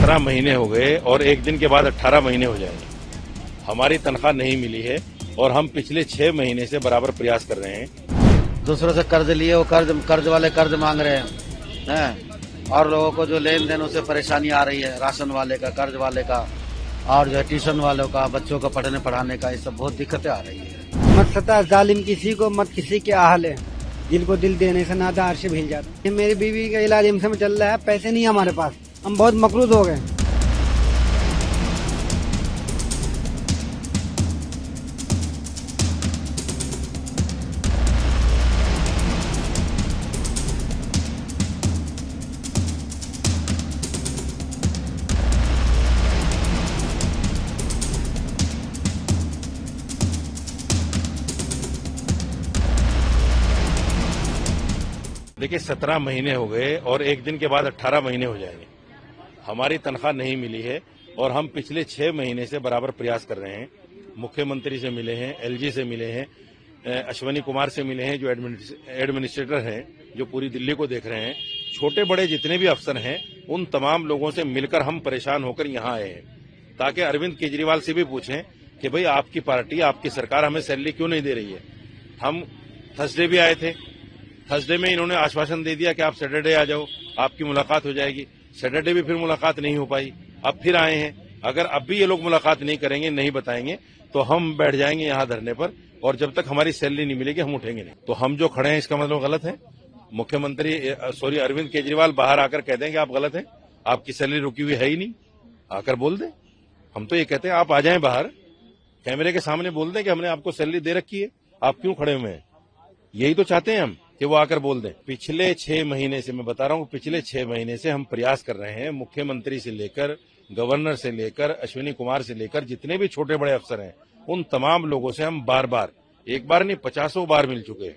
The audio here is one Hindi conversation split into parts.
17 महीने हो गए और एक दिन के बाद 18 महीने हो जाएंगे। हमारी तनख्वाह नहीं मिली है और हम पिछले 6 महीने से बराबर प्रयास कर रहे हैं। दूसरों से कर्ज लिए, वो कर्ज वाले कर्ज मांग रहे हैं और लोगों को जो लेन देन उससे परेशानी आ रही है, राशन वाले का, कर्ज वाले का और जो है ट्यूशन वालों का, बच्चों को पढ़ने पढ़ाने का, ये सब बहुत दिक्कतें आ रही है। मत सता जालिम किसी को, मत किसी के आहल है, दिल को दिल देने से नादा अर्श भील जाता। मेरी बीवी का इलाज एम्स में चल रहा है, पैसे नहीं हमारे पास, हम बहुत मकरूज हो गए। देखिए 17 महीने हो गए और एक दिन के बाद 18 महीने हो जाएंगे। हमारी तनख्वाह नहीं मिली है और हम पिछले 6 महीने से बराबर प्रयास कर रहे हैं। मुख्यमंत्री से मिले हैं, एलजी से मिले हैं, अश्वनी कुमार से मिले हैं जो एडमिनिस्ट्रेटर हैं, जो पूरी दिल्ली को देख रहे हैं। छोटे बड़े जितने भी अफसर हैं उन तमाम लोगों से मिलकर हम परेशान होकर यहाँ आए हैं, ताकि अरविंद केजरीवाल से भी पूछें कि भाई आपकी पार्टी, आपकी सरकार हमें सैलरी क्यों नहीं दे रही है। हम थर्सडे भी आए थे, थर्सडे में इन्होंने आश्वासन दे दिया कि आप सैटरडे आ जाओ, आपकी मुलाकात हो जाएगी। सैटरडे भी फिर मुलाकात नहीं हो पाई, अब फिर आए हैं। अगर अब भी ये लोग मुलाकात नहीं करेंगे, नहीं बताएंगे, तो हम बैठ जाएंगे यहाँ धरने पर और जब तक हमारी सैलरी नहीं मिलेगी हम उठेंगे नहीं। तो हम जो खड़े हैं इसका मतलब गलत है। मुख्यमंत्री अरविंद केजरीवाल बाहर आकर कह दें कि आप गलत हैं, आपकी सैलरी रुकी हुई है ही नहीं, आकर बोल दें। हम तो ये कहते हैं आप आ जाएं बाहर, कैमरे के सामने बोल दें कि हमने आपको सैलरी दे रखी है, आप क्यों खड़े हुए हैं। यही तो चाहते हैं हम कि वो आकर बोल दें। पिछले 6 महीने से, मैं बता रहा हूँ, पिछले 6 महीने से हम प्रयास कर रहे हैं। मुख्यमंत्री से लेकर, गवर्नर से लेकर, अश्विनी कुमार से लेकर जितने भी छोटे बड़े अफसर हैं उन तमाम लोगों से हम बार बार, एक बार नहीं 50 बार मिल चुके हैं।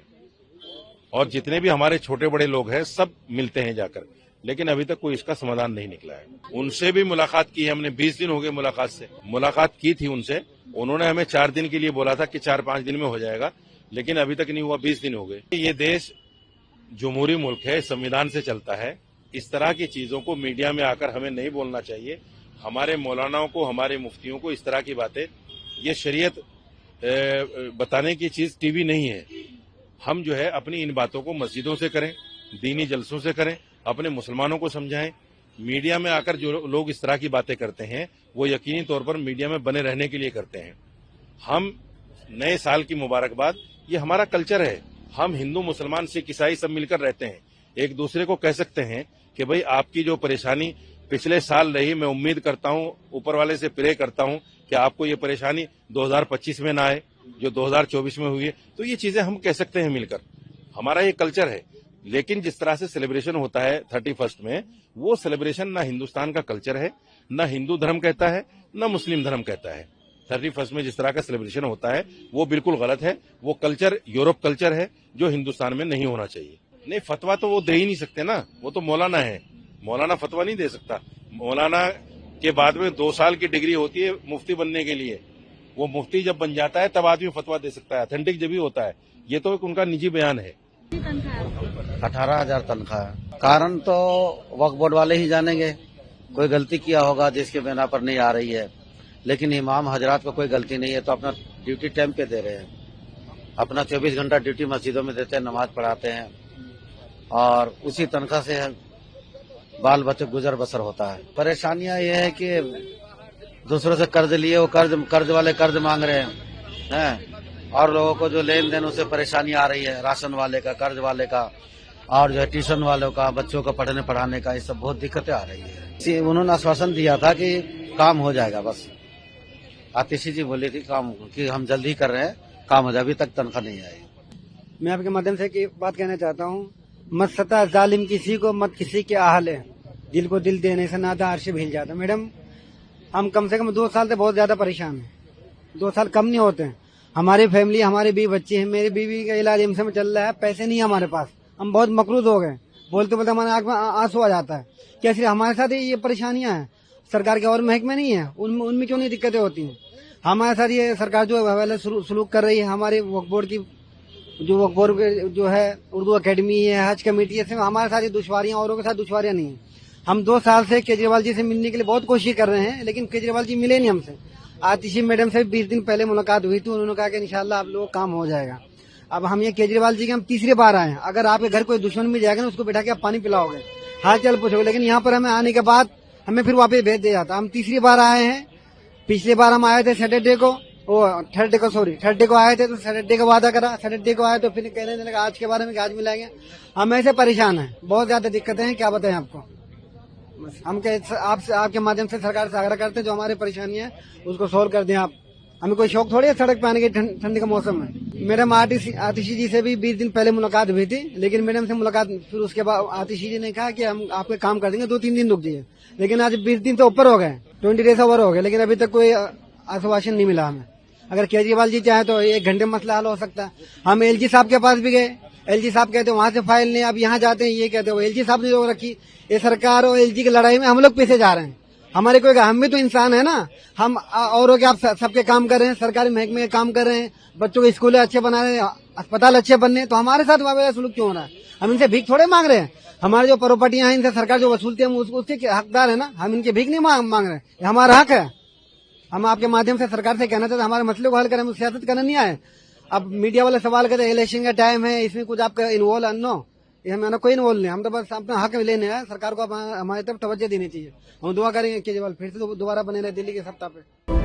और जितने भी हमारे छोटे बड़े लोग हैं सब मिलते हैं जाकर, लेकिन अभी तक कोई इसका समाधान नहीं निकला है। उनसे भी मुलाकात की है हमने, 20 दिन हो गए मुलाकात की थी उनसे। उन्होंने हमें 4 दिन के लिए बोला था कि 4-5 दिन में हो जाएगा, लेकिन अभी तक नहीं हुआ, 20 दिन हो गए। ये देश जमहूरी मुल्क है, संविधान से चलता है। इस तरह की चीजों को मीडिया में आकर हमें नहीं बोलना चाहिए। हमारे मौलानाओं को, हमारे मुफ्तियों को इस तरह की बातें, ये शरीयत बताने की चीज टीवी नहीं है। हम जो है अपनी इन बातों को मस्जिदों से करें, दीनी जलसों से करें, अपने मुसलमानों को समझाएं। मीडिया में आकर जो लोग इस तरह की बातें करते हैं वो यकीनी तौर पर मीडिया में बने रहने के लिए करते हैं। हम नए साल की मुबारकबाद, ये हमारा कल्चर है। हम हिंदू, मुसलमान, सिख, ईसाई सब मिलकर रहते हैं। एक दूसरे को कह सकते हैं कि भाई आपकी जो परेशानी पिछले साल रही, मैं उम्मीद करता हूं, ऊपर वाले से प्रे करता हूं कि आपको ये परेशानी 2025 में ना आए जो 2024 में हुई है। तो ये चीजें हम कह सकते हैं मिलकर, हमारा ये कल्चर है। लेकिन जिस तरह से सेलिब्रेशन होता है 31 में, वो सेलिब्रेशन ना हिंदुस्तान का कल्चर है, ना हिंदू धर्म कहता है, ना मुस्लिम धर्म कहता है। 31 में जिस तरह का सेलिब्रेशन होता है वो बिल्कुल गलत है। वो कल्चर यूरोप कल्चर है जो हिंदुस्तान में नहीं होना चाहिए। नहीं, फतवा तो वो दे ही नहीं सकते ना, वो तो मौलाना है। मौलाना फतवा नहीं दे सकता। मौलाना के बाद में 2 साल की डिग्री होती है मुफ्ती बनने के लिए। वो मुफ्ती जब बन जाता है तब आदमी फतवा दे सकता है, अथेंटिक जब ही होता है। ये तो एक उनका निजी बयान है। 18,000 तनख्वाह है। कारण तो वक्फ बोर्ड वाले ही जानेंगे, कोई गलती किया होगा जिसके बिना पर नहीं आ रही है। लेकिन इमाम हजरात को कोई गलती नहीं है तो अपना ड्यूटी टाइम पे दे रहे हैं, अपना 24 घंटा ड्यूटी मस्जिदों में देते हैं, नमाज पढ़ाते हैं और उसी तनख्वाह से बाल बच्चे गुजर बसर होता है। परेशानियां ये है कि दूसरों से कर्ज लिए, वो कर्ज वाले कर्ज मांग रहे हैं और लोगों को जो लेन देन उससे परेशानी आ रही है, राशन वाले का, कर्ज वाले का और जो है ट्यूशन वालों का, बच्चों को पढ़ने पढ़ाने का, ये सब बहुत दिक्कतें आ रही है। उन्होंने आश्वासन दिया था कि काम हो जाएगा, बस आतिशी जी बोली थी काम कि हम जल्दी कर रहे हैं, काम हो जाए, अभी तक तनख्वाह नहीं आई। मैं आपके माध्यम से एक बात कहना चाहता हूँ, मत सता जालिम किसी को, मत किसी के आहल है, दिल को दिल देने से नादा अर्श भील जाता। मैडम, हम कम से कम 2 साल से बहुत ज्यादा परेशान हैं। 2 साल कम नहीं होते हैं। हमारी फैमिली, हमारे 20 बच्चे हैं, मेरी बीवी का इलाज एम्स में चल रहा है, पैसे नहीं है हमारे पास, हम बहुत मकरूज हो गए। बोलते बोलते हमारे आंख में आंसू आ जाता है। क्या सिर्फ हमारे साथ ये परेशानियां हैं? सरकार के और महकमे नहीं है, उनमें क्यों नहीं दिक्कतें होती हैं? हमारे साथ ये सरकार जो है सलूक कर रही है। हमारे वक्फ बोर्ड की जो वक्फ बोर्ड जो है, उर्दू अकेडमी है, हज कमेटी है, हमारे साथ ये दुश्वारियां, औरों के साथ दुश्वारियां नहीं है। हम 2 साल से केजरीवाल जी से मिलने के लिए बहुत कोशिश कर रहे हैं, लेकिन केजरीवाल जी मिले नहीं हमसे। आतिशी मैडम से 20 दिन पहले मुलाकात हुई थी, उन्होंने कहा कि इंशाल्लाह आप लोगों का काम हो जाएगा। अब हम ये केजरीवाल जी के हम तीसरी बार आए हैं। अगर आपके घर कोई दुश्मन मिल जाएगा ना, उसको बैठा के आप पानी पिलाओगे, हाल चाल पूछोगे, लेकिन यहाँ पर हमें आने के बाद हमें फिर वापस भेज दिया जाता। हम तीसरी बार आए हैं। पिछली बार हम आए थे थर्सडे को आए थे, तो सैटरडे का वादा करा, सैटरडे को आए तो फिर कहने लगा आज के बारे में आज मिलाएंगे। हम ऐसे परेशान हैं, बहुत ज्यादा दिक्कतें हैं, क्या बताएं आपको। बस हम आपसे आपके माध्यम से सरकार से आग्रह करते हैं, जो हमारी परेशानी है उसको सोल्व कर दें आप। हमें कोई शौक थोड़ी है सड़क पे आने की ठंडी का मौसम में। मैडम आतिशी जी से भी 20 दिन पहले मुलाकात हुई थी, लेकिन मैडम से मुलाकात फिर उसके बाद आतिशी जी ने कहा कि हम आपके काम कर देंगे, 2-3 दिन रुक जाइए। लेकिन आज 20 दिन तो ऊपर हो गए, 20 डेज ओवर हो गए, लेकिन अभी तक कोई आश्वासन नहीं मिला हमें। अगर केजरीवाल जी चाहे तो 1 घंटे में मसला हल हो सकता है। हम एलजी साहब के पास भी गए, एलजी साहब कहते वहां से फाइल नहीं, अब यहाँ जाते हैं, ये कहते हो एलजी साहब ने जो रखी। ये सरकार और एलजी की लड़ाई में हम लोग पीछे जा रहे हैं। हमारे कोई हम भी तो इंसान है ना, हम औरों के आप सबके काम कर रहे हैं, सरकारी महकमे के काम कर रहे हैं, बच्चों के स्कूल अच्छे बना रहे हैं, अस्पताल अच्छे बनने, तो हमारे साथ वाला सुलूक क्यों हो रहा है। हम इनसे भीख थोड़े मांग रहे हैं। हमारे जो प्रॉपर्टियां हैं इनसे सरकार जो वसूलती है उसके हकदार है ना, हम इनके भीख नहीं मांग रहे हैं, ये हमारा हक है। हम आपके माध्यम से सरकार से कहना चाहते हैं हमारे मसले को हल करें, हम सियासत करना नहीं आए। अब मीडिया वाले सवाल करते हैं इलेक्शन का टाइम है, इसमें कुछ आपका इन्वॉल्व अन्नो, ये हमें कोई इन्वॉल्व नहीं। हम तो बस अपना हक लेने हैं, सरकार को हमारी तरफ तवज्जो देनी चाहिए। हम दुआ करेंगे केजरीवाल फिर से दोबारा बने रहे दिल्ली के सत्ता पे।